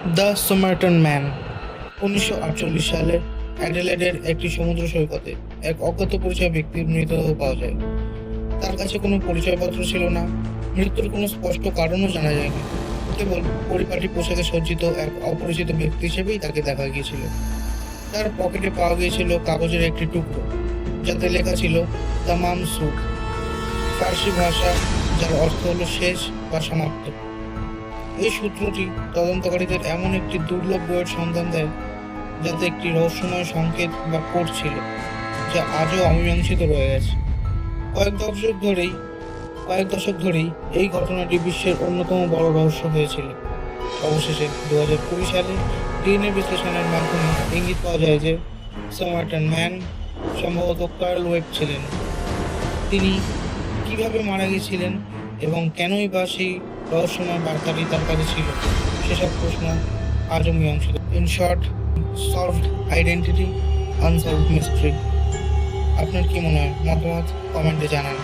The সোমারটন man. 1948 সালে অ্যাডিলেডের একটি সমুদ্র সৈকতে এক অজ্ঞাত পরিচয় ব্যক্তির মৃতদেহ পাওয়া যায়। তার কাছে কোনো পরিচয়পত্র ছিল না, মৃত্যুর কোনো স্পষ্ট কারণও জানা যায়নি। কেবল পরিপাটি পোশাকে সজ্জিত এক অপরিচিত ব্যক্তি হিসেবেই তাকে দেখা গিয়েছিল। তার পকেটে পাওয়া গিয়েছিল কাগজের একটি টুকরো, যাতে লেখা ছিল দ্য মামসুক, ফার্সি ভাষা, যার অর্থ হলো শেষ বা সমাপ্ত। এই সূত্রটি তদন্তকারীদের এমন একটি দুর্লভ বইয়ের সন্ধান দেয়, যাতে একটি রহস্যময় সংকেত বা কোড ছিল, যা আজও অমীমাংসিত রয়ে গেছে। কয়েক দশক ধরেই এই ঘটনাটি বিশ্বের অন্যতম বড় রহস্য হয়েছিল। অবশেষে 2020 সালে ডিএনএ বিশ্লেষণের মাধ্যমে ইঙ্গিত পাওয়া যায় যে সোমারটন ম্যান সম্ভবত কার্ল ওয়েব ছিলেন। তিনি কিভাবে মারা গিয়েছিলেন এবং কেনই বা সেই রহস্যময় বার্তাটি তার কাছে ছিল, সেসব প্রশ্ন আজও মীমাংসিত। In short, solved identity, unsolved mystery. আপনার কি মনে হয়? মতামত কমেন্টে জানান।